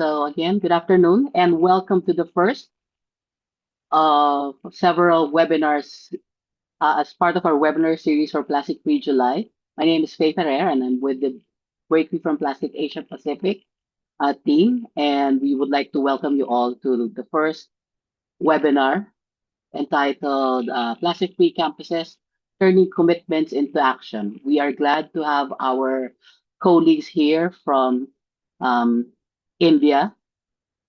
So again, good afternoon and welcome to the first of several webinars as part of our webinar series for Plastic Free July. My name is Faith Herrera and I'm with the Break Free from Plastic Asia Pacific team. And we would like to welcome you all to the first webinar entitled Plastic Free Campuses, Turning Commitments into Action. We are glad to have our colleagues here from um, India,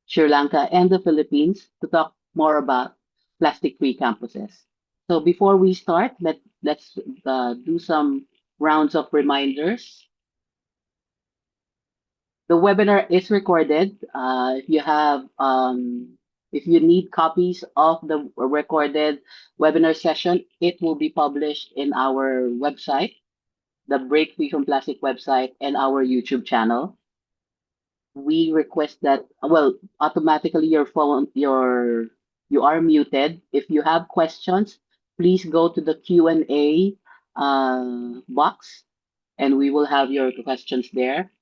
Sri Lanka, and the Philippines to talk more about plastic-free campuses. So before we start, let's do some rounds of reminders. The webinar is recorded. If you need copies of the recorded webinar session, it will be published in our website, the Break Free from Plastic website, and our YouTube channel. We request that automatically you are muted. If you have questions, please go to the Q&A box and we will have your questions there.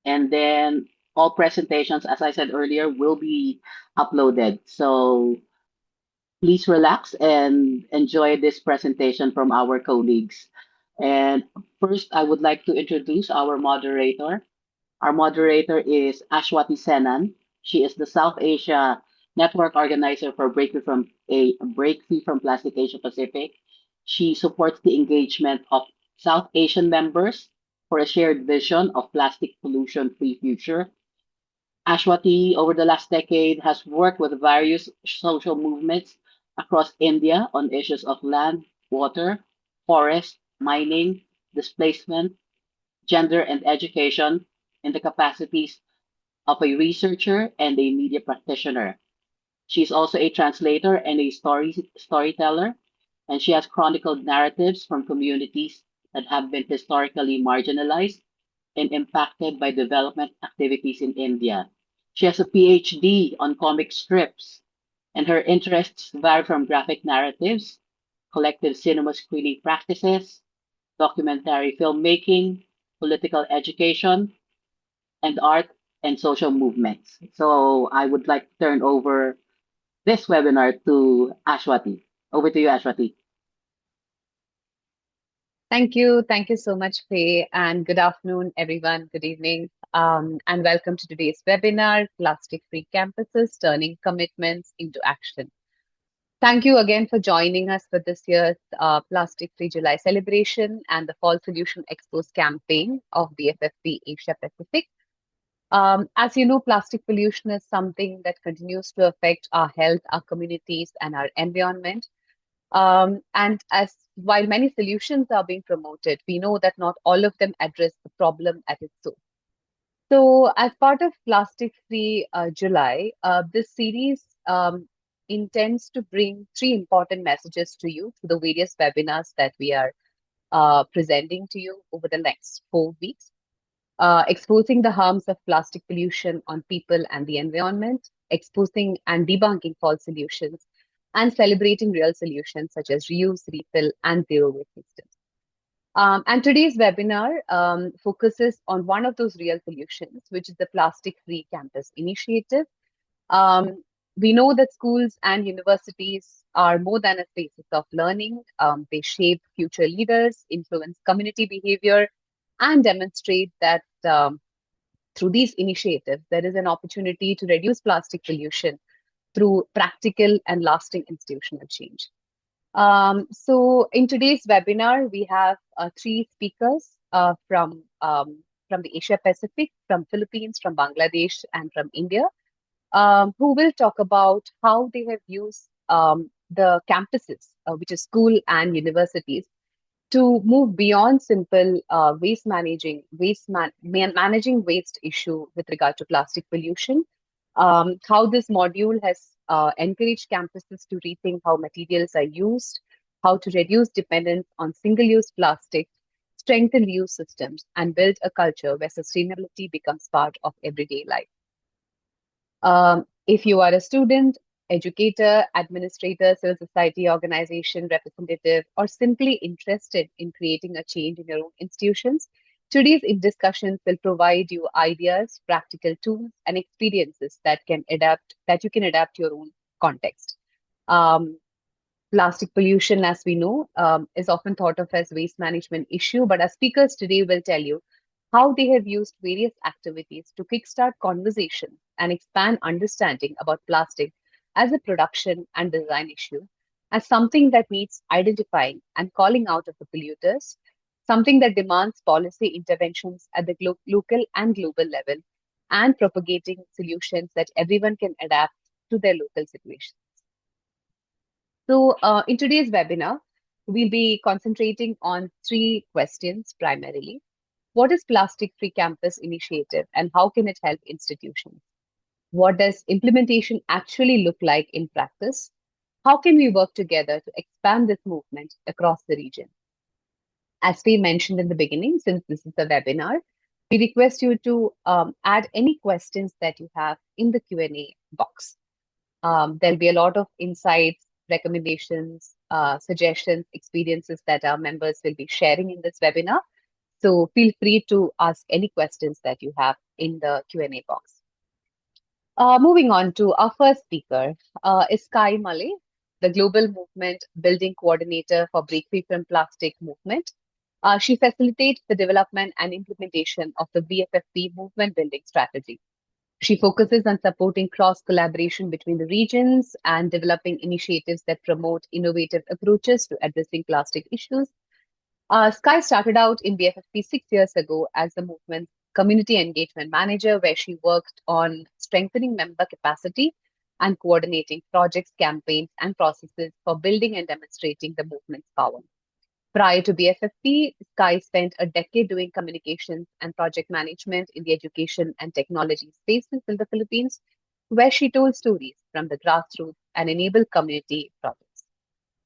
And then all presentations, as I said earlier, will be uploaded. So please relax and enjoy this presentation from our colleagues. And first, I would like to introduce our moderator. Our moderator is Ashwati Senan. She is the South Asia Network Organizer for Break Free from Plastic Asia Pacific. She supports the engagement of South Asian members for a shared vision of plastic pollution-free future. Ashwati, over the last decade, has worked with various social movements across India on issues of land, water, forest, mining, displacement, gender, and education in the capacities of a researcher and a media practitioner. She's also a translator and a storyteller, and she has chronicled narratives from communities that have been historically marginalized and impacted by development activities in India. She has a PhD on comic strips, and her interests vary from graphic narratives, collective cinema screening practices, documentary filmmaking, political education, and art and social movements. So I would like to turn over this webinar to Ashwati. Over to you, Ashwati. Thank you. Thank you so much, Faye. And good afternoon, everyone. Good evening. And welcome to today's webinar, Plastic Free Campuses, Turning Commitments into Action. Thank you again for joining us for this year's Plastic Free July celebration and the Fall Solution Expose campaign of the FFP Asia Pacific. As you know, plastic pollution is something that continues to affect our health, our communities, and our environment. And as while many solutions are being promoted, we know that not all of them address the problem at its source. So, as part of Plastic Free July, this series intends to bring three important messages to you through the various webinars that we are presenting to you over the next 4 weeks. Exposing the harms of plastic pollution on people and the environment, exposing and debunking false solutions, and celebrating real solutions such as reuse, refill, and zero waste systems. And today's webinar focuses on one of those real solutions, which is the Plastic Free Campus Initiative. We know that schools and universities are more than a spaces of learning. They shape future leaders, influence community behavior, and demonstrate that through these initiatives, there is an opportunity to reduce plastic pollution through practical and lasting institutional change. So in today's webinar, we have three speakers from the Asia Pacific, from Philippines, from Bangladesh, and from India, who will talk about how they have used the campuses, which is school and universities, to move beyond simple managing waste issue with regard to plastic pollution. How this module has encouraged campuses to rethink how materials are used, how to reduce dependence on single-use plastics, strengthen reuse systems, and build a culture where sustainability becomes part of everyday life. If you are a student, educator, administrator, civil society organization representative, or simply interested in creating a change in your own institutions, Today's discussions will provide you ideas, practical tools, and experiences that you can adapt to your own context. Um, Plastic pollution, as we know, is often thought of as waste management issue, but our speakers today will tell you how they have used various activities to kickstart conversation and expand understanding about plastic as a production and design issue, as something that needs identifying and calling out of the polluters, something that demands policy interventions at the local and global level, and propagating solutions that everyone can adapt to their local situation. So, in today's webinar, we'll be concentrating on three questions primarily. What is Plastic Free Campus Initiative and how can it help institutions? What does implementation actually look like in practice? How can we work together to expand this movement across the region? As we mentioned in the beginning, since this is a webinar, we request you to add any questions that you have in the Q&A box. There'll be a lot of insights, recommendations, suggestions, experiences that our members will be sharing in this webinar. So feel free to ask any questions that you have in the Q&A box. Moving on to our first speaker is Sky Malay, the Global Movement Building Coordinator for Break Free from Plastic Movement. She facilitates the development and implementation of the BFFP movement building strategy. She focuses on supporting cross collaboration between the regions and developing initiatives that promote innovative approaches to addressing plastic issues. Sky started out in BFFP 6 years ago as the movement's community engagement manager, where she worked on strengthening member capacity and coordinating projects, campaigns, and processes for building and demonstrating the movement's power. Prior to BFFP, Sky spent a decade doing communications and project management in the education and technology spaces in the Philippines, where she told stories from the grassroots and enabled community projects.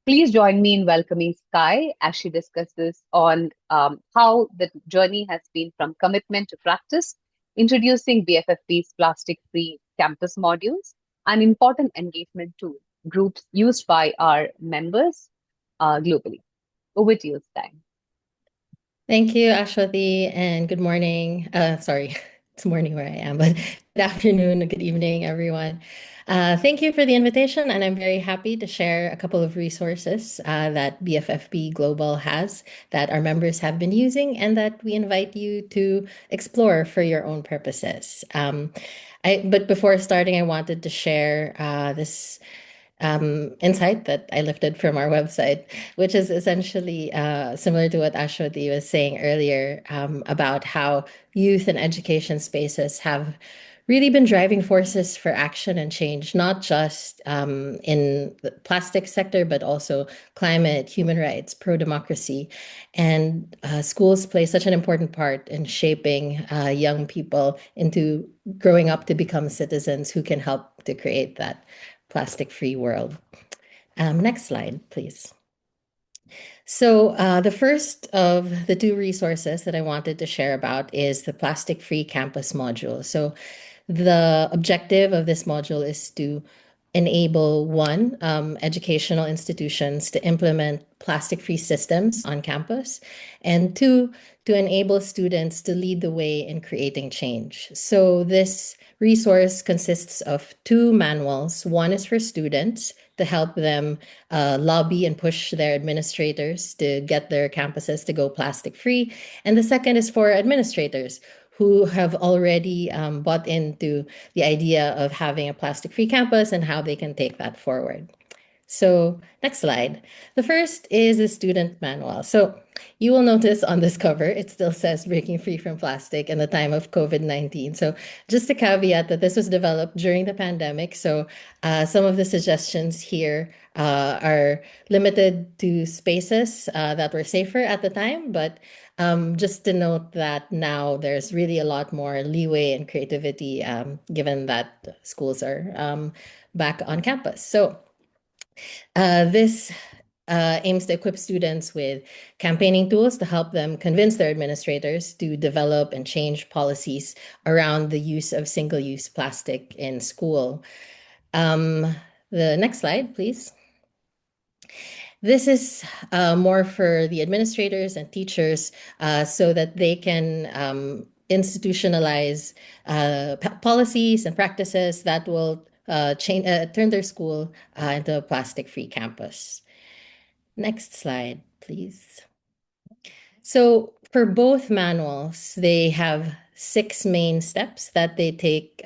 Please join me in welcoming Sky as she discusses on how the journey has been from commitment to practice, introducing BFFP's plastic-free campus modules, an important engagement tool groups used by our members globally. Over to you, Sky. Thank you, Ashwati, and good morning. Sorry, it's morning where I am, but good afternoon and good evening, everyone. Thank you for the invitation, and I'm very happy to share a couple of resources that BFFP Global has that our members have been using and that we invite you to explore for your own purposes. But before starting, I wanted to share this insight that I lifted from our website, which is essentially similar to what Ashwati was saying earlier about how youth and education spaces have really been driving forces for action and change, not just in the plastic sector, but also climate, human rights, pro-democracy. And schools play such an important part in shaping young people into growing up to become citizens who can help to create that plastic-free world. Next slide, please. So the first of the two resources that I wanted to share about is the plastic-free campus module. So the objective of this module is to enable one, educational institutions to implement plastic-free systems on campus, and two, to enable students to lead the way in creating change. So this resource consists of two manuals. One is for students to help them lobby and push their administrators to get their campuses to go plastic-free. And the second is for administrators who have already bought into the idea of having a plastic-free campus and how they can take that forward. So next slide. The first is a student manual. So you will notice on this cover, it still says breaking free from plastic in the time of COVID-19. So just a caveat that this was developed during the pandemic. So some of the suggestions here are limited to spaces that were safer at the time, but just to note that now there's really a lot more leeway and creativity given that schools are back on campus. So this aims to equip students with campaigning tools to help them convince their administrators to develop and change policies around the use of single-use plastic in school. The next slide, please. This is more for the administrators and teachers so that they can institutionalize policies and practices that will turn their school into a plastic-free campus. Next slide, please. So for both manuals, they have 6 main steps that they take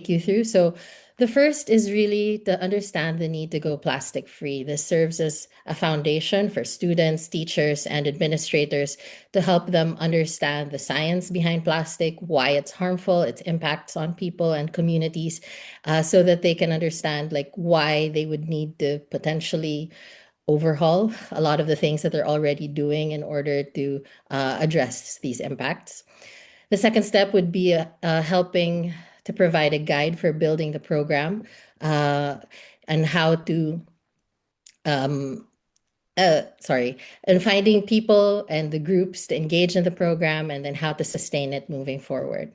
you through. So the first is really to understand the need to go plastic free. This serves as a foundation for students, teachers, and administrators to help them understand the science behind plastic, why it's harmful, its impacts on people and communities, so that they can understand like why they would need to potentially overhaul a lot of the things that they're already doing in order to address these impacts. The second step would be helping to provide a guide for building the program and how to, and finding people and the groups to engage in the program and then how to sustain it moving forward.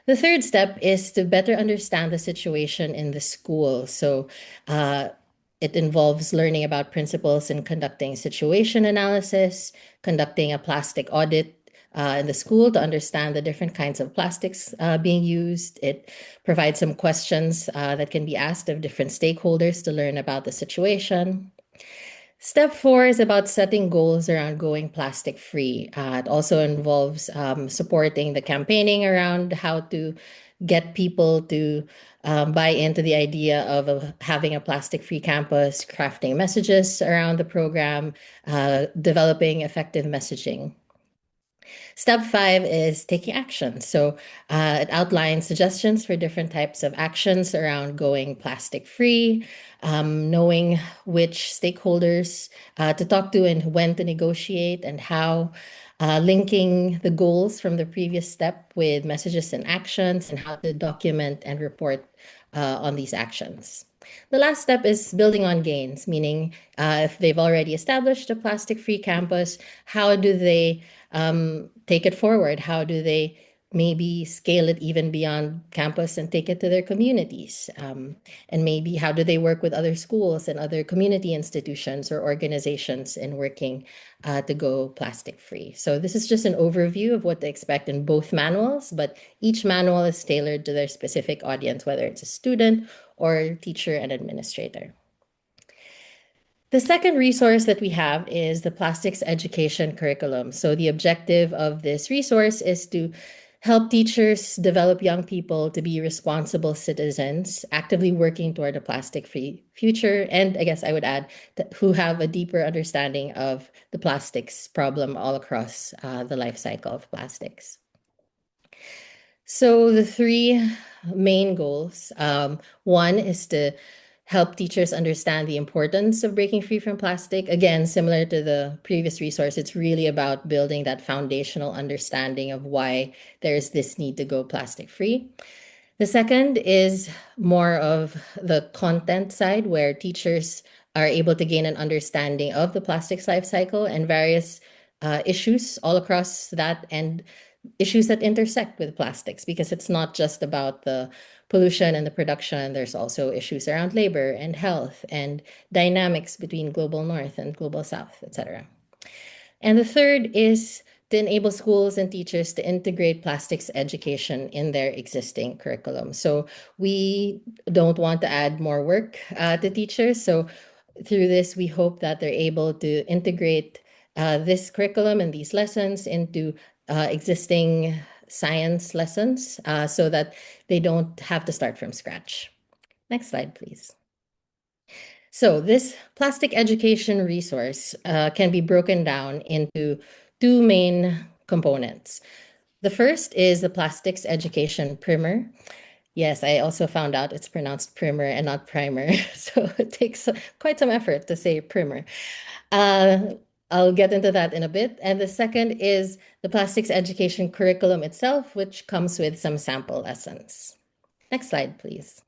The third step is to better understand the situation in the school. So it involves learning about principles in conducting situation analysis, conducting a plastic audit in the school to understand the different kinds of plastics being used. It provides some questions that can be asked of different stakeholders to learn about the situation. Step 4 is about setting goals around going plastic free. It also involves supporting the campaigning around how to get people to buy into the idea of having a plastic free campus, crafting messages around the program, developing effective messaging. Step 5 is taking action. So it outlines suggestions for different types of actions around going plastic free, knowing which stakeholders to talk to and when to negotiate and how, linking the goals from the previous step with messages and actions and how to document and report on these actions. The last step is building on gains, meaning if they've already established a plastic-free campus, how do they take it forward? How do they maybe scale it even beyond campus and take it to their communities? And maybe how do they work with other schools and other community institutions or organizations in working to go plastic-free? So this is just an overview of what to expect in both manuals, but each manual is tailored to their specific audience, whether it's a student or teacher and administrator. The second resource that we have is the plastics education curriculum. So the objective of this resource is to help teachers develop young people to be responsible citizens, actively working toward a plastic-free future, and I guess I would add who have a deeper understanding of the plastics problem all across the life cycle of plastics. So the 3 main goals, one is to help teachers understand the importance of breaking free from plastic. Again, similar to the previous resource, it's really about building that foundational understanding of why there's this need to go plastic free. The second is more of the content side, where teachers are able to gain an understanding of the plastics life cycle and various issues all across that, and issues that intersect with plastics, because it's not just about the pollution and the production. There's also issues around labor and health and dynamics between global north and global south, etc. And the third is to enable schools and teachers to integrate plastics education in their existing curriculum. So we don't want to add more work to teachers. So through this, we hope that they're able to integrate this curriculum and these lessons into existing science lessons so that they don't have to start from scratch. Next slide, please. So this plastic education resource can be broken down into 2 main components. The first is the plastics education primer. Yes, I also found out it's pronounced primer and not primer. So it takes quite some effort to say primer. I'll get into that in a bit. And the second is the plastics education curriculum itself, which comes with some sample lessons. Next slide, please.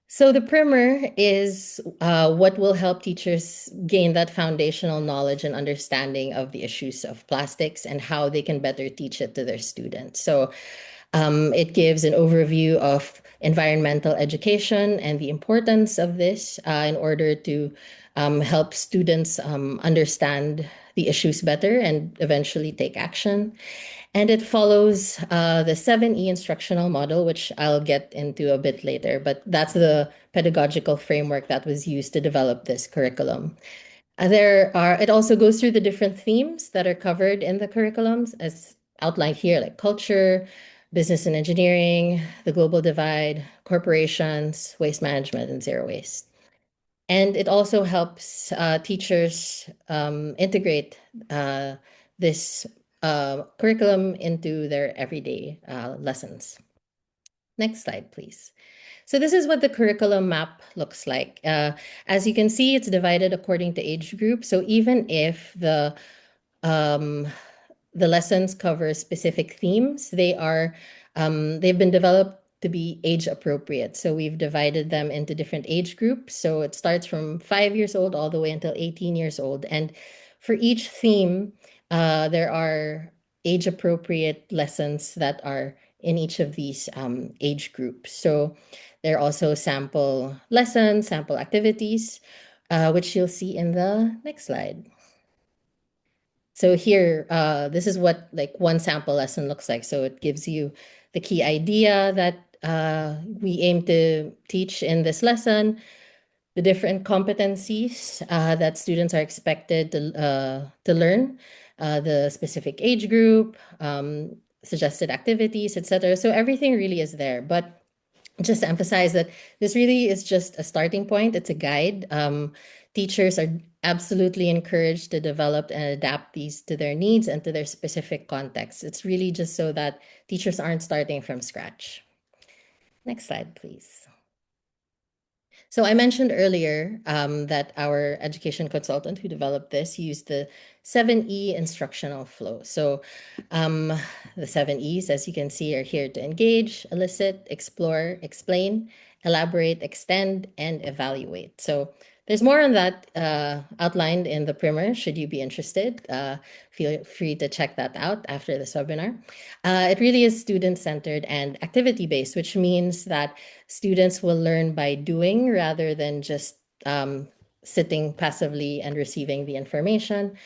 So the primer is what will help teachers gain that foundational knowledge and understanding of the issues of plastics and how they can better teach it to their students. So it gives an overview of environmental education and the importance of this in order to help students understand the issues better and eventually take action. And it follows the 7E instructional model, which I'll get into a bit later, but that's the pedagogical framework that was used to develop this curriculum. It also goes through the different themes that are covered in the curriculums as outlined here, like culture, business and engineering, the global divide, corporations, waste management, and zero waste. And it also helps teachers integrate this curriculum into their everyday lessons. Next slide, please. So this is what the curriculum map looks like. As you can see, it's divided according to age group. So even if the lessons cover specific themes, they've been developed to be age appropriate. So we've divided them into different age groups. So it starts from 5 years old all the way until 18 years old. And for each theme, there are age appropriate lessons that are in each of these age groups. So there are also sample lessons, sample activities, which you'll see in the next slide. So here, this is what like one sample lesson looks like. So it gives you the key idea that we aim to teach in this lesson, the different competencies that students are expected to learn, the specific age group, suggested activities, etc. So everything really is there. But just to emphasize that this really is just a starting point. It's a guide. Teachers are absolutely encouraged to develop and adapt these to their needs and to their specific context. It's really just so that teachers aren't starting from scratch. Next slide, please. So I mentioned earlier that our education consultant who developed this used the 7E instructional flow. So the 7Es, as you can see, are here to engage, elicit, explore, explain, elaborate, extend, and evaluate. So there's more on that outlined in the primer, should you be interested. Feel free to check that out after this webinar. It really is student-centered and activity-based, which means that students will learn by doing rather than just sitting passively and receiving the information.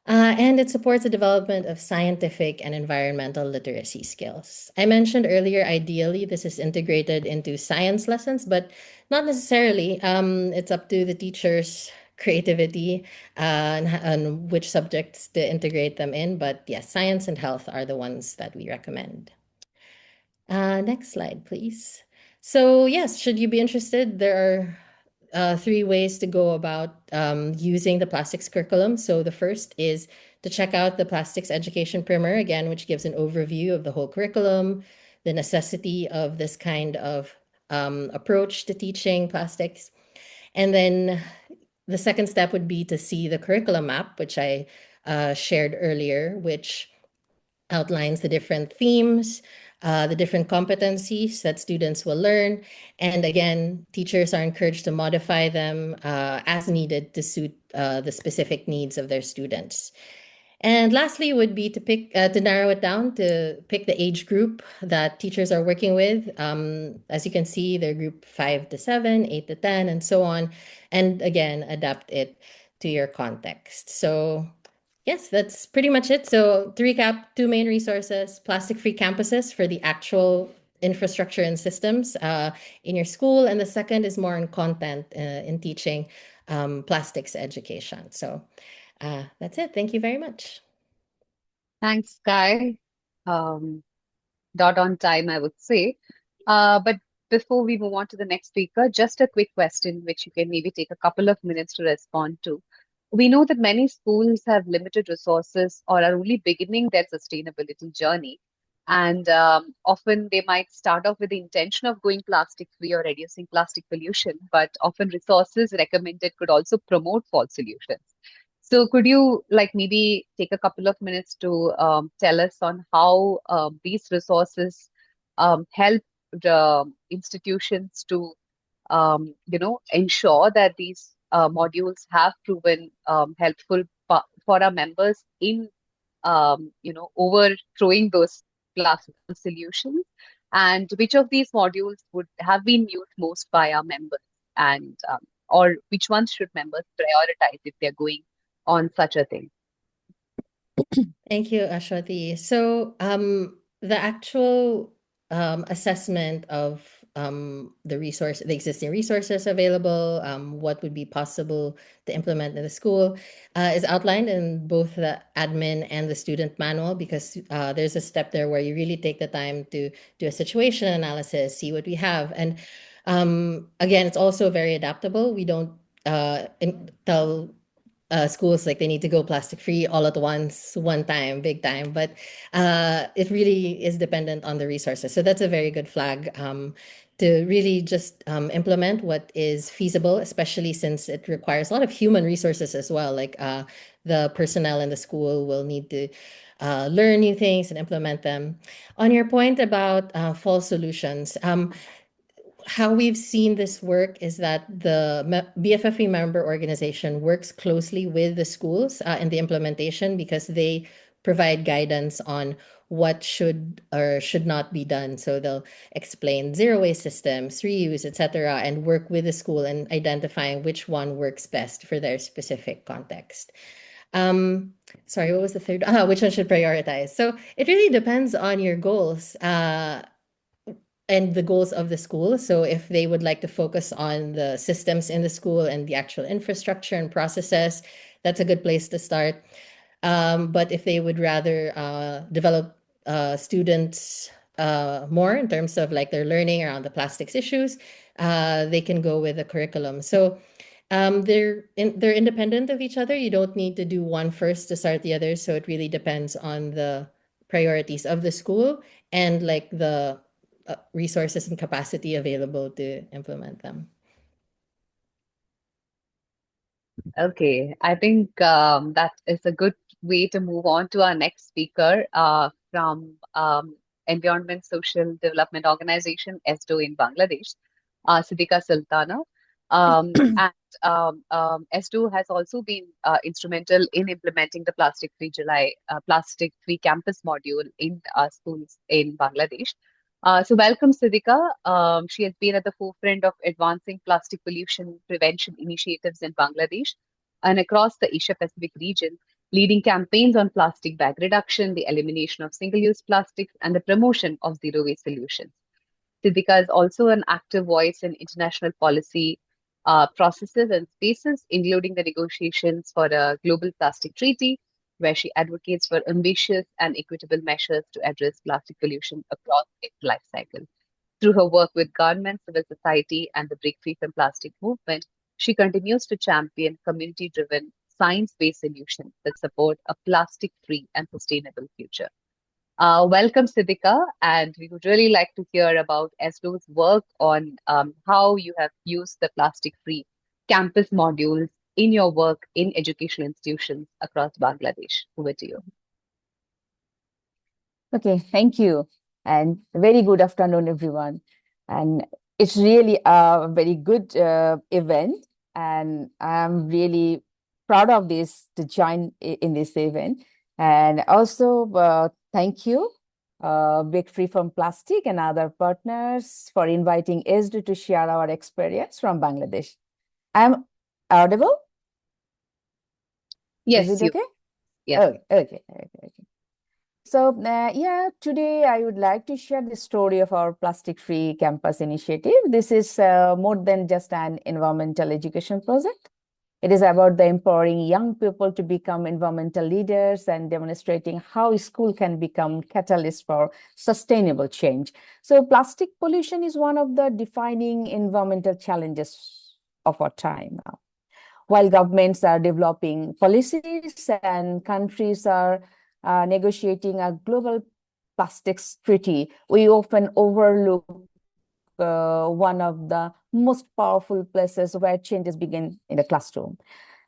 And it supports the development of scientific and environmental literacy skills. I mentioned earlier, ideally, this is integrated into science lessons, but not necessarily. It's up to the teacher's creativity and which subjects to integrate them in. But yes, science and health are the ones that we recommend. Next slide, please. So yes, should you be interested, there are 3 ways to go about using the plastics curriculum. So the first is to check out the plastics education primer, again, which gives an overview of the whole curriculum, the necessity of this kind of approach to teaching plastics. And then the second step would be to see the curriculum map, which I shared earlier, which outlines the different themes, the different competencies that students will learn. And again, teachers are encouraged to modify them as needed to suit the specific needs of their students. And lastly would be to narrow it down to pick the age group that teachers are working with. As you can see, they're group 5 to 7, 8 to 10, and so on. And again, adapt it to your context. So yes, that's pretty much it. So to recap, 2 main resources: plastic-free campuses for the actual infrastructure and systems in your school. And the second is more on content in teaching plastics education. So that's it. Thank you very much. Thanks, Sky. Dot on time, I would say. But before we move on to the next speaker, just a quick question which you can maybe take a couple of minutes to respond to. We know that many schools have limited resources or are only beginning their sustainability journey. And often they might start off with the intention of going plastic free or reducing plastic pollution, but often resources recommended could also promote false solutions. So could you like maybe take a couple of minutes to tell us on how these resources help the institutions to ensure that these modules have proven helpful for our members in overthrowing those plastic solutions, And which of these modules would have been used most by our members, and or which ones should members prioritize if they're going on such a thing? Thank you, Ashwati. So, the actual assessment of the existing resources available, what would be possible to implement in the school, is outlined in both the admin and the student manual, because there's a step there where you really take the time to do a situation analysis, see what we have, and again, it's also very adaptable. We don't tell schools like they need to go plastic free all at once, one time, big time. But it really is dependent on the resources. So that's a very good flag to really just implement what is feasible, especially since it requires a lot of human resources as well. Like the personnel in the school will need to learn new things and implement them. On your point about false solutions, how we've seen this work is that the BFFE member organization works closely with the schools in the implementation, because they provide guidance on what should or should not be done. So they'll explain zero waste systems, reuse, etc., and work with the school in identifying which one works best for their specific context. Sorry, what was the third? Which one should prioritize? So it really depends on your goals. And the goals of the school. So if they would like to focus on the systems in the school and the actual infrastructure and processes, that's a good place to start. But if they would rather develop students more in terms of like their learning around the plastics issues, they can go with the curriculum. So they're independent of each other. You don't need to do one first to start the other. So it really depends on the priorities of the school and like the resources and capacity available to implement them. Okay, I think that is a good way to move on to our next speaker from Environment Social Development Organization, ESDO in Bangladesh, Siddiqa Sultana. ESDO has also been instrumental in implementing the Plastic Free July, Plastic Free Campus module in schools in Bangladesh. So welcome, Siddiqa. She has been at the forefront of advancing plastic pollution prevention initiatives in Bangladesh and across the Asia Pacific region, leading campaigns on plastic bag reduction, the elimination of single-use plastics, and the promotion of zero-waste solutions. Siddiqa is also an active voice in international policy processes and spaces, including the negotiations for a global plastic treaty, where she advocates for ambitious and equitable measures to address plastic pollution across its life cycle. Through her work with government, civil society, and the Break Free from Plastic movement, she continues to champion community driven, science based solutions that support a plastic free and sustainable future. Welcome, Siddiqa, and we would really like to hear about ESDO's work on how you have used the plastic free campus modules in your work in educational institutions across Bangladesh. Over to you. Okay, thank you. And very good afternoon, everyone. And it's really a very good event. And I'm really proud of this to join in this event. And also thank you, Break Free from Plastic and other partners for inviting ESDO to share our experience from Bangladesh. I'm audible? Yes, Is it okay? Yes. Oh, okay. So yeah, today I would like to share the story of our plastic-free campus initiative. This is more than just an environmental education project. It is about the empowering young people to become environmental leaders and demonstrating how school can become catalyst for sustainable change. So plastic pollution is one of the defining environmental challenges of our time now. While governments are developing policies and countries are negotiating a global plastics treaty, we often overlook one of the most powerful places where changes begin in the classroom.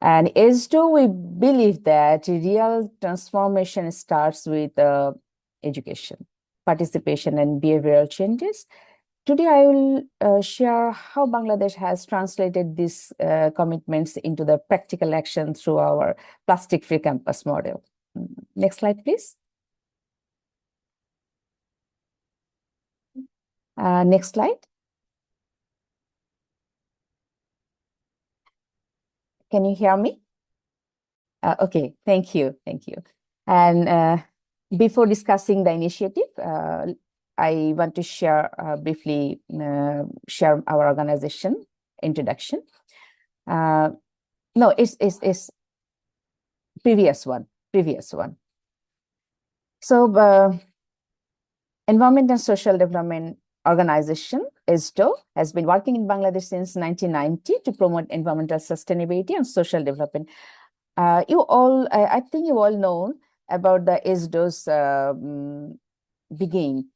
And ESDO, we believe that real transformation starts with education, participation, and behavioral changes. Today, I will share how Bangladesh has translated these commitments into the practical action through our plastic-free campus model. Next slide, please. Next slide. Can you hear me? Okay, thank you. And before discussing the initiative, I want to share briefly share our organization introduction. No, it's previous one. So Environment and Social Development Organization, ESDO, has been working in Bangladesh since 1990 to promote environmental sustainability and social development. I think you all know about the ESDO's beginning.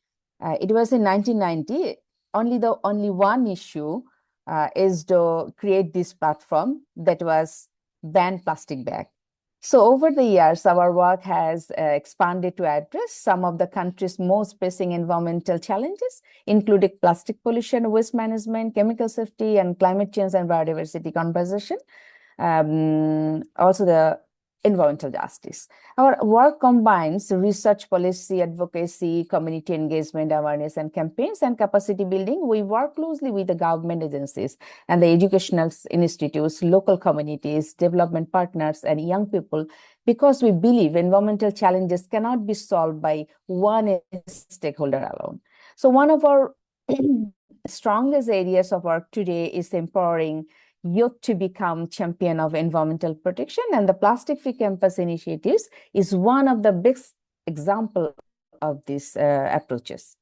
It was in 1990. Only one issue ESDO create this platform, that was ban plastic bag. So over the years, our work has expanded to address some of the country's most pressing environmental challenges, including plastic pollution, waste management, chemical safety, and climate change and biodiversity conservation. Also the environmental justice. Our work combines research, policy, advocacy, community engagement, awareness, and campaigns, and capacity building. We work closely with the government agencies and the educational institutes, local communities, development partners, and young people, because we believe environmental challenges cannot be solved by one stakeholder alone. So one of our strongest areas of work today is empowering youth to become champion of environmental protection, and the Plastic Free Campus initiatives is one of the best example of these approaches.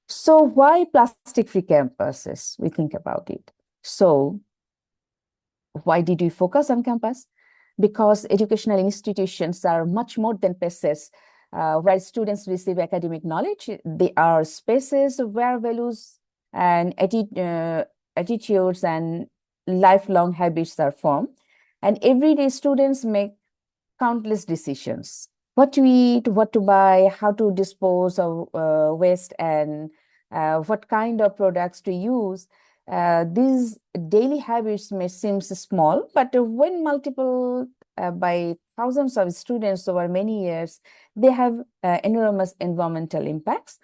So why plastic free campuses? We think about it. So why did we focus on campus? Because educational institutions are much more than places where students receive academic knowledge. They are spaces where values and attitudes and lifelong habits are formed. And everyday students make countless decisions: what to eat, what to buy, how to dispose of waste, and what kind of products to use. These daily habits may seem small, but when multiple by thousands of students over many years, they have enormous environmental impacts.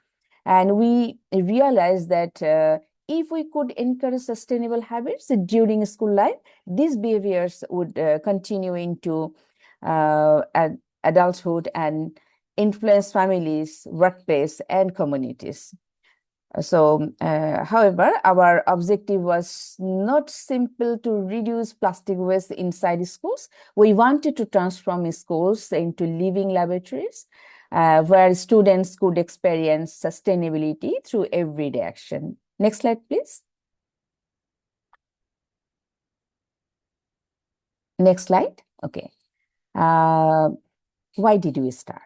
And we realize that if we could encourage sustainable habits during school life, these behaviors would continue into adulthood and influence families, workplace, and communities. So, however, our objective was not simple to reduce plastic waste inside schools. We wanted to transform schools into living laboratories where students could experience sustainability through everyday action. Next slide, please. Next slide. Okay. Why did we start?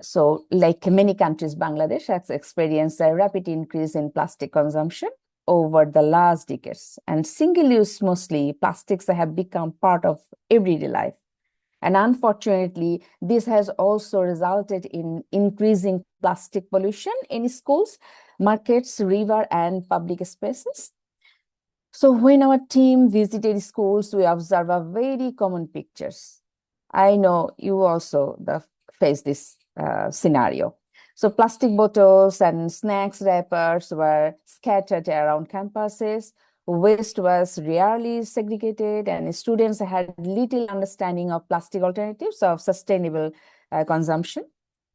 So, like many countries, Bangladesh has experienced a rapid increase in plastic consumption over the last decades. And single-use, mostly, plastics have become part of everyday life. And unfortunately, this has also resulted in increasing plastic pollution in schools, markets, river, and public spaces. So when our team visited schools, we observed a very common pictures. I know you also face this scenario. So plastic bottles and snacks wrappers were scattered around campuses. Waste was rarely segregated, and students had little understanding of plastic alternatives of sustainable consumption.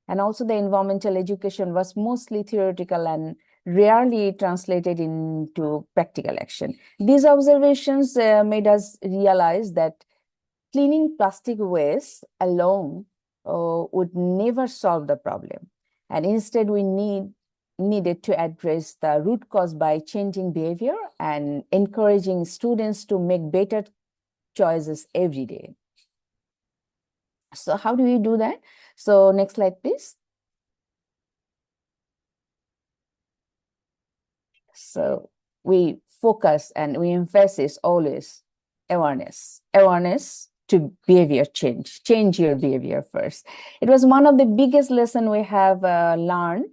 And also the environmental education was mostly theoretical and rarely translated into practical action. These observations made us realize that cleaning plastic waste alone would never solve the problem. And instead, we needed to address the root cause by changing behavior and encouraging students to make better choices every day. So how do we do that? So next slide, please. So we focus and we emphasize always awareness to behavior change your behavior first. It was one of the biggest lessons we have learned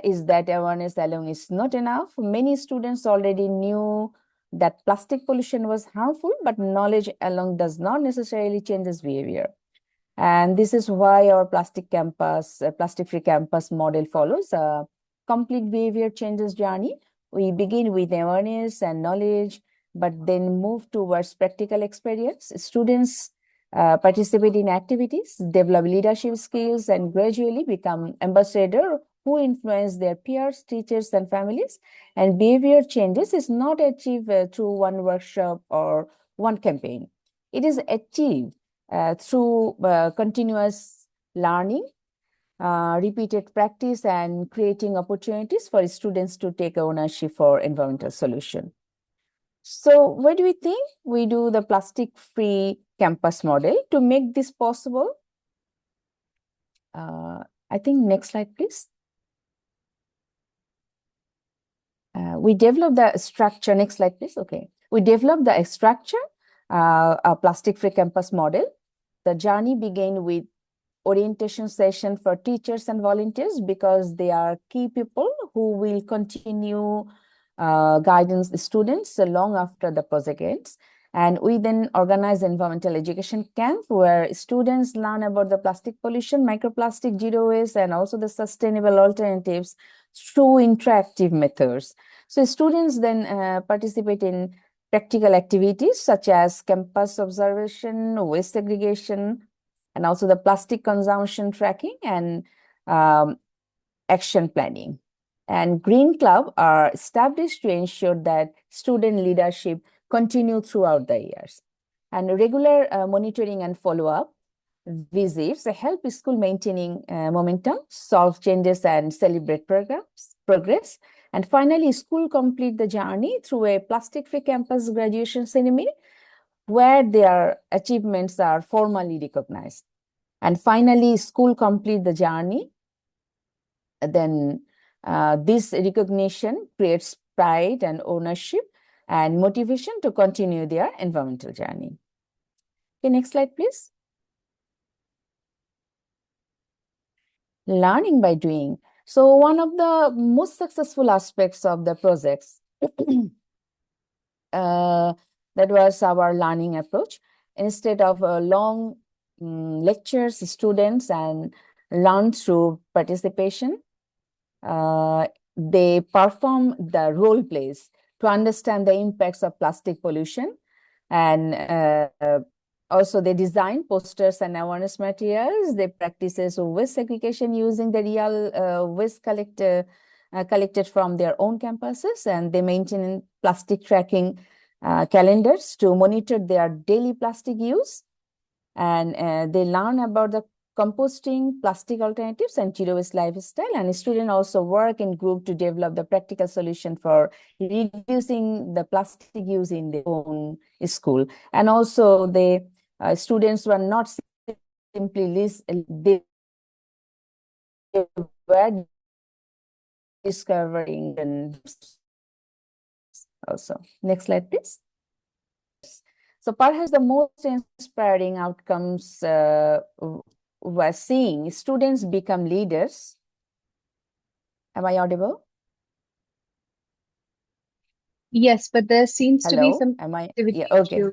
is that awareness alone is not enough. Many students already knew that plastic pollution was harmful, but knowledge alone does not necessarily change this behavior. And this is why our plastic free campus model follows complete behavior changes journey. We begin with awareness and knowledge, but then move towards practical experience. Students participate in activities, develop leadership skills, and gradually become ambassadors who influence their peers, teachers, and families. And behavior changes is not achieved through one workshop or one campaign. It is achieved through continuous learning, repeated practice, and creating opportunities for students to take ownership for environmental solution. So what do we think? We do the plastic-free campus model to make this possible. I think next slide, please. We develop the structure. Next slide, please. Okay. We develop the structure, a plastic-free campus model. The journey began with orientation session for teachers and volunteers because they are key people who will continue guidance students long after the project ends. And we then organize environmental education camp where students learn about the plastic pollution, microplastic, zero waste, and also the sustainable alternatives through interactive methods. So students then participate in practical activities such as campus observation, waste segregation, and also the plastic consumption tracking and action planning. And Green Club are established to ensure that student leadership continue throughout the years. And regular monitoring and follow-up visits help school maintaining momentum, solve changes, and celebrate progress. And finally, school complete the journey through a plastic-free campus graduation ceremony where their achievements are formally recognized. And finally, school complete the journey. Then this recognition creates pride and ownership and motivation to continue their environmental journey. Okay, next slide, please. Learning by doing. So one of the most successful aspects of the projects that was our learning approach. Instead of long lectures, students and learn through participation. They perform the role plays to understand the impacts of plastic pollution. And also they design posters and awareness materials. They practices waste segregation using the real waste collected from their own campuses. And they maintain plastic tracking calendars to monitor their daily plastic use. And they learn about the composting, plastic alternatives, and zero waste lifestyle. And students also work in group to develop the practical solution for reducing the plastic use in their own school. And also the students were not simply they were discovering and also. Next slide, please. So perhaps the most inspiring outcomes we're seeing students become leaders. Am I audible? Yes, but there seems to be Hello? some Am I? activity Yeah, okay. issue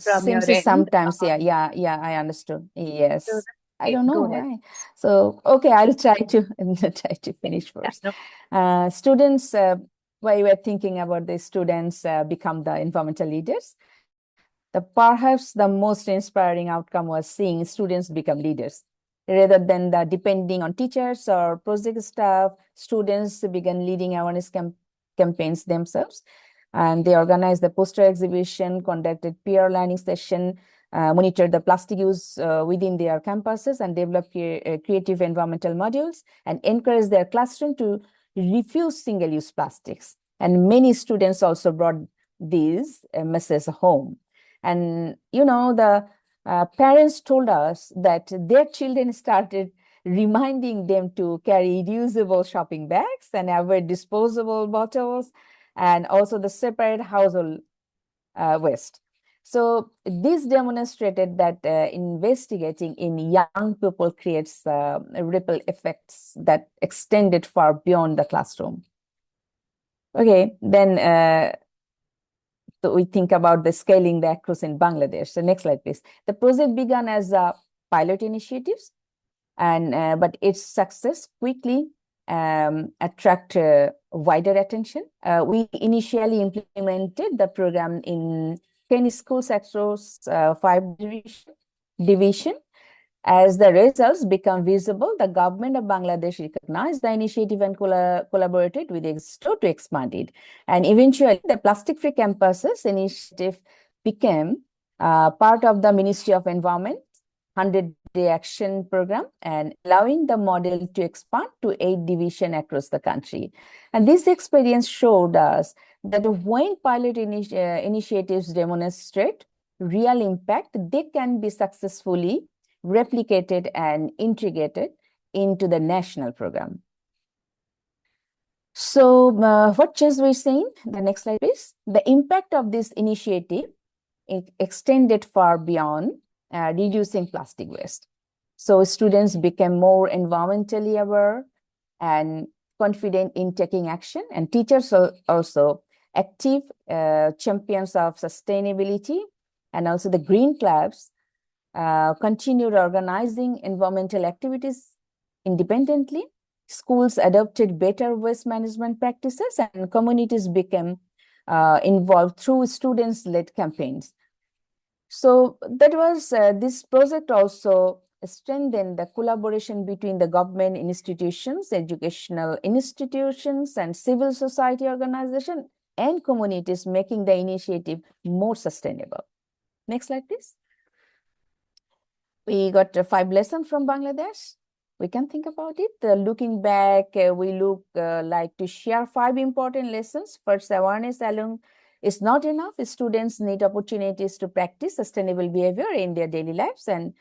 from your Seems to end. sometimes, yeah, I understood. So Yes. that's I okay. don't know Go ahead. why. So, okay, I'll try to finish Yeah, first. no. Students, while we're thinking about the students become the environmental leaders, perhaps the most inspiring outcome was seeing students become leaders. Rather than depending on teachers or project staff, students began leading awareness campaigns themselves. And they organized the poster exhibition, conducted peer learning session, monitored the plastic use within their campuses, and developed creative environmental modules, and encouraged their classroom to refuse single-use plastics. And many students also brought these messages home. And, you know, the parents told us that their children started reminding them to carry reusable shopping bags and avoid disposable bottles, and also the separate household waste. So this demonstrated that investigating in young people creates ripple effects that extended far beyond the classroom. Okay, then so we think about the scaling the across in Bangladesh. So next slide, please. The project began as a pilot initiatives, and but its success quickly attract wider attention. We initially implemented the program in 10 schools across 5 division. As the results become visible, the government of Bangladesh recognized the initiative and collaborated with ISTO to expand it. And eventually, the plastic-free campuses initiative became part of the Ministry of Environment 100-day action program and allowing the model to expand to 8 divisions across the country. And this experience showed us that when pilot initiatives demonstrate real impact, they can be successfully replicated and integrated into the national program. So what just we're saying, the next slide please. The impact of this initiative extended far beyond reducing plastic waste. So students became more environmentally aware and confident in taking action, and teachers are also active champions of sustainability, and also the green clubs continued organizing environmental activities independently. Schools adopted better waste management practices, and communities became involved through students-led campaigns. So that was this project also strengthened the collaboration between the government institutions, educational institutions, and civil society organizations and communities, making the initiative more sustainable. Next slide, please. We got 5 lessons from Bangladesh. We can think about it. Looking back, we like to share 5 important lessons. First, awareness alone is not enough. Students need opportunities to practice sustainable behavior in their daily lives. And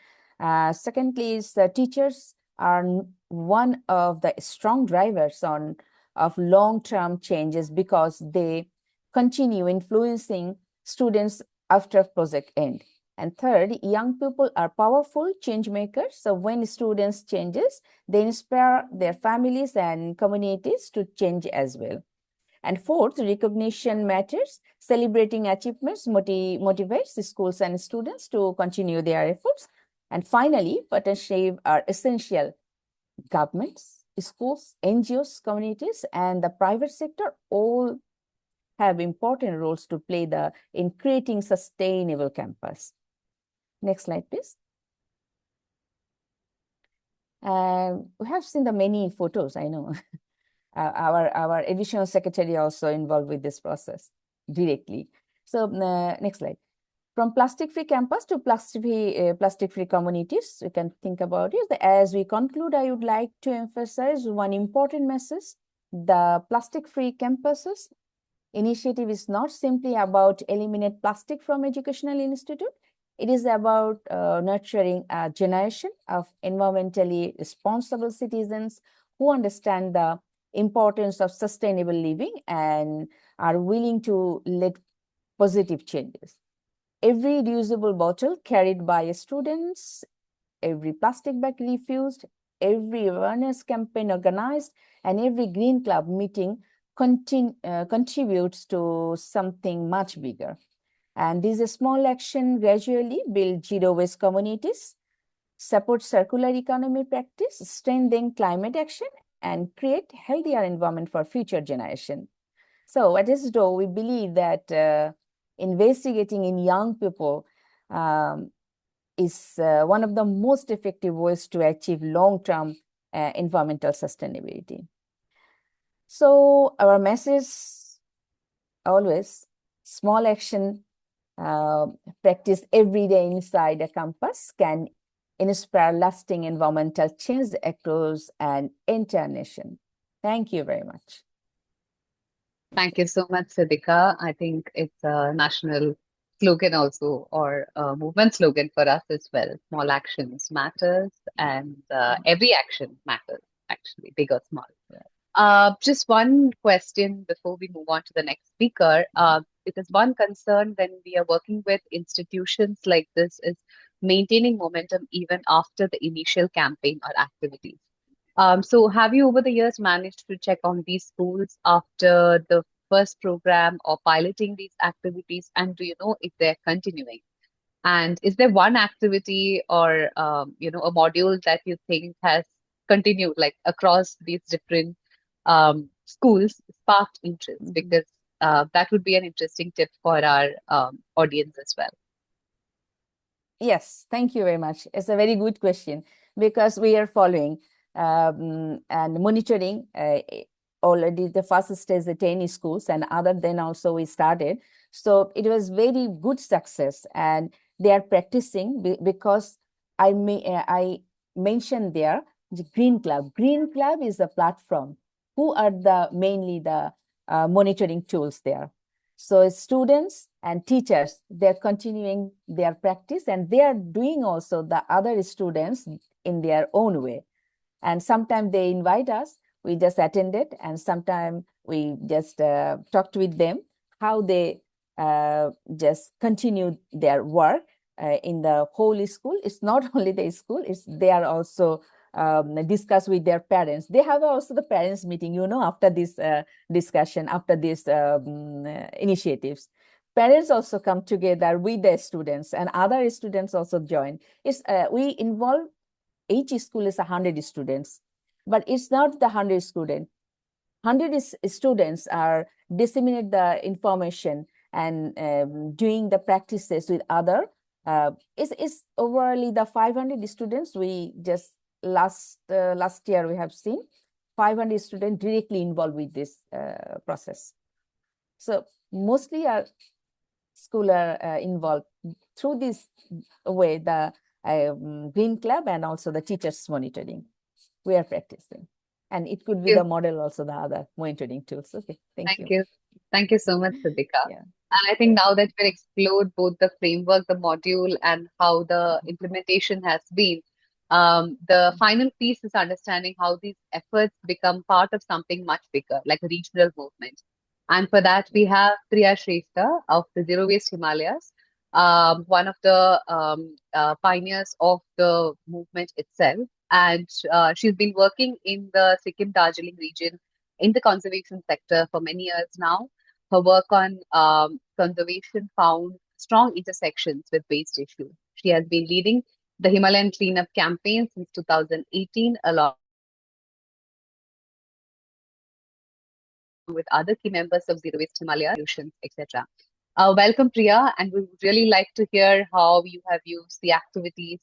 secondly, teachers are one of the strong drivers of long-term changes because they continue influencing students after project end. And third, young people are powerful change makers. So when students changes, they inspire their families and communities to change as well. And fourth, recognition matters. Celebrating achievements motivates schools and students to continue their efforts. And finally, partnerships are essential. Governments, schools, NGOs, communities, and the private sector all have important roles to play in creating sustainable campus. Next slide, please. We have seen the many photos, I know. Our additional secretary also involved with this process directly. So next slide. From plastic-free campus to plastic-free communities, we can think about it. As we conclude, I would like to emphasize one important message. The plastic-free campuses initiative is not simply about eliminate plastic from educational institute. It is about nurturing a generation of environmentally responsible citizens who understand the importance of sustainable living and are willing to lead positive changes. Every reusable bottle carried by students, every plastic bag refused, every awareness campaign organized, and every green club meeting contributes to something much bigger. And this small action gradually build zero waste communities, support circular economy practice, strengthen climate action, and create healthier environment for future generation. So at ISDO, we believe that investigating in young people is one of the most effective ways to achieve long-term environmental sustainability. So our message always, small action practice every day inside a campus can inspire lasting environmental change across an entire nation. Thank you very much. Thank you so much, Siddika. I think it's a national slogan also, or a movement slogan for us as well. Small actions matters, and every action matters, actually, big or small. Just one question before we move on to the next speaker, because one concern when we are working with institutions like this is maintaining momentum even after the initial campaign or activities. So have you over the years managed to check on these schools after the first program or piloting these activities, and do you know if they're continuing? And is there one activity or a module that you think has continued like across these different schools sparked interest? Because that would be an interesting tip for our audience as well. Yes, thank you very much. It's a very good question because we are following and monitoring already the first stage, the 10 schools, and other than also we started. So it was very good success, and they are practicing because I mentioned there the Green Club. Green Club is the platform. Who are the mainly the monitoring tools there? So students and teachers, they're continuing their practice, and they are doing also the other students in their own way. And sometimes they invite us, we just attended, and sometimes we just talked with them how they just continue their work in the whole school. It's not only the school, they are also discuss with their parents. They have also the parents meeting, after this discussion, after these initiatives. Parents also come together with the students, and other students also join. We involve, each school is 100 students, but it's not the 100 students. 100 students are disseminate the information and doing the practices with other. It's overall the 500 students. We just last year we have seen 500 students directly involved with this process. So mostly our school are involved through this way, the Green Club and also the teachers monitoring. We are practicing, and it could be the model also, the other monitoring tools. Okay, thank you. Thank you so much, Siddhika. Yeah. And I think now that we've explored both the framework, the module, and how the implementation has been, the final piece is understanding how these efforts become part of something much bigger, like a regional movement. And for that, we have Priya Shrestha of the Zero Waste Himalayas, one of the pioneers of the movement itself. And she's been working in the Sikkim Darjeeling region in the conservation sector for many years now. Her work on conservation found strong intersections with waste issues. She has been leading the Himalayan cleanup campaign since 2018, along with other key members of Zero Waste Himalaya Solutions, etc. Welcome, Priya, and we would really like to hear how you have used the activities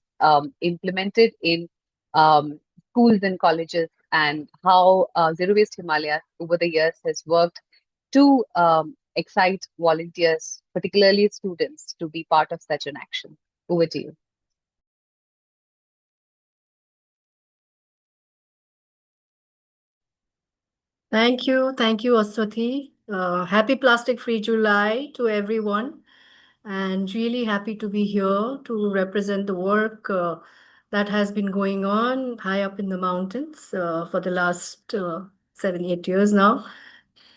implemented in schools and colleges, and how Zero Waste Himalaya over the years has worked to excite volunteers, particularly students, to be part of such an action. Over to you. Thank you, Aswathi. Happy Plastic Free July to everyone, and really happy to be here to represent the work that has been going on high up in the mountains for the last 7-8 years now.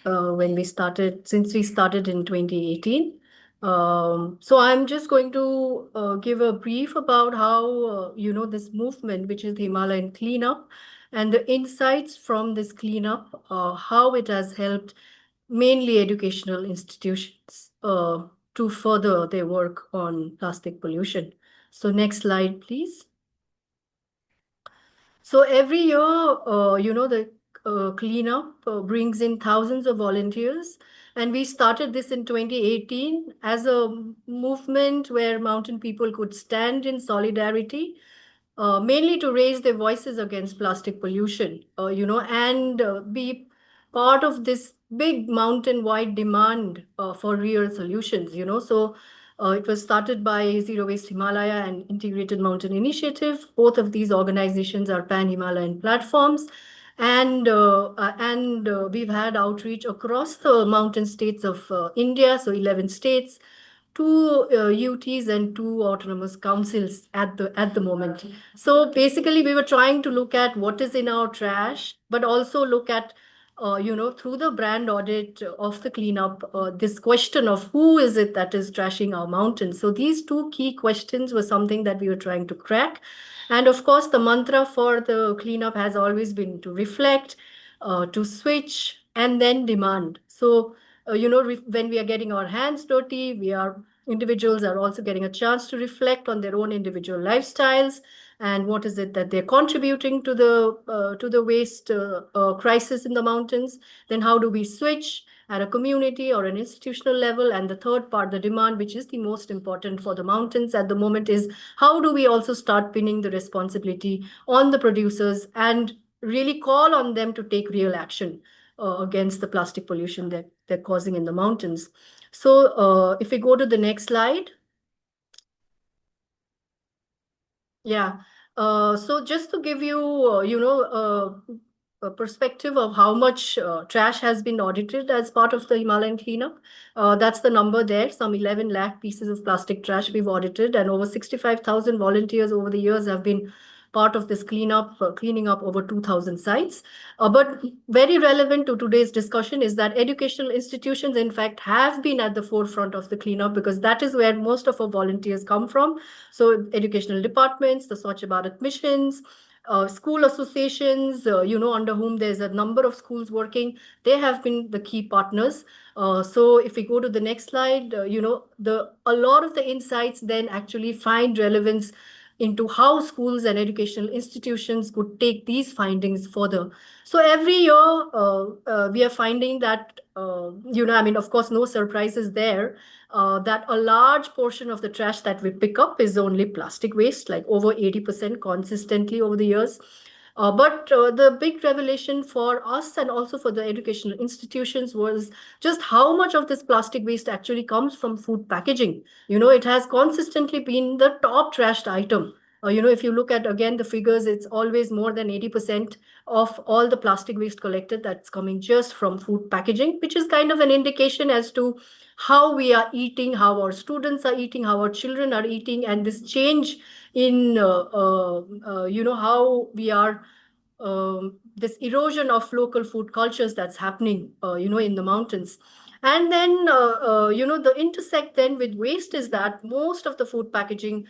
Since we started in 2018. So I'm just going to give a brief about how, this movement, which is the Himalayan cleanup, and the insights from this cleanup, how it has helped mainly educational institutions to further their work on plastic pollution. So next slide, please. So every year, the cleanup brings in thousands of volunteers. And we started this in 2018 as a movement where mountain people could stand in solidarity, mainly to raise their voices against plastic pollution, and be part of this big mountain-wide demand for real solutions, So it was started by Zero Waste Himalaya and Integrated Mountain Initiative. Both of these organizations are pan-Himalayan platforms. And we've had outreach across the mountain states of India, so 11 states, 2 UTs and 2 autonomous councils at the moment. So basically, we were trying to look at what is in our trash, but also look at through the brand audit of the cleanup, this question of who is it that is trashing our mountains. So these 2 key questions were something that we were trying to crack. And of course, the mantra for the cleanup has always been to reflect, to switch, and then demand. So, when we are getting our hands dirty, individuals are also getting a chance to reflect on their own individual lifestyles. and what is it that they're contributing to the waste crisis in the mountains. Then how do we switch at a community or an institutional level? And the third part, the demand, which is the most important for the mountains at the moment, is how do we also start pinning the responsibility on the producers and really call on them to take real action against the plastic pollution that they're causing in the mountains. So if we go to the next slide. Yeah. So just to give you, a perspective of how much trash has been audited as part of the Himalayan cleanup, that's the number there. Some 11 lakh pieces of plastic trash we've audited, and over 65,000 volunteers over the years have been part of this cleanup, cleaning up over 2,000 sites. But very relevant to today's discussion is that educational institutions, in fact, have been at the forefront of the cleanup, because that is where most of our volunteers come from. So educational departments, the Swachh Bharat missions, school associations, under whom there's a number of schools working, they have been the key partners. So if we go to the next slide, a lot of the insights then actually find relevance into how schools and educational institutions could take these findings further. So every year, we are finding that, of course, no surprises there, that a large portion of the trash that we pick up is only plastic waste, like over 80% consistently over the years. But the big revelation for us and also for the educational institutions was just how much of this plastic waste actually comes from food packaging. It has consistently been the top trashed item. If you look at, again, the figures, it's always more than 80% of all the plastic waste collected that's coming just from food packaging, which is kind of an indication as to how we are eating, how our students are eating, how our children are eating, and this change in, how we are, this erosion of local food cultures that's happening, in the mountains. And then, the intersect then with waste is that most of the food packaging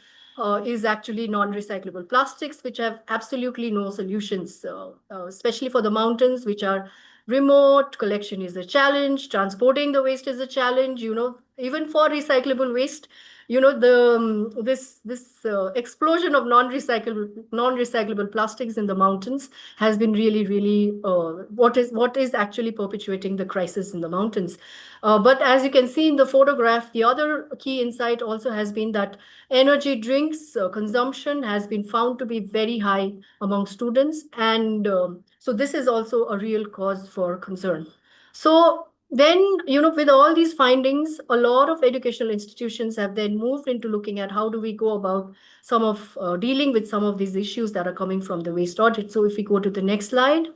is actually non-recyclable plastics, which have absolutely no solutions, especially for the mountains, which are remote. Collection is a challenge. Transporting the waste is a challenge. Even for recyclable waste, this explosion of non-recyclable plastics in the mountains has been really, really what is actually perpetuating the crisis in the mountains. But as you can see in the photograph, the other key insight also has been that energy drinks consumption has been found to be very high among students, and so this is also a real cause for concern. So then, with all these findings, a lot of educational institutions have then moved into looking at how do we go about some of dealing with some of these issues that are coming from the waste audit. So if we go to the next slide.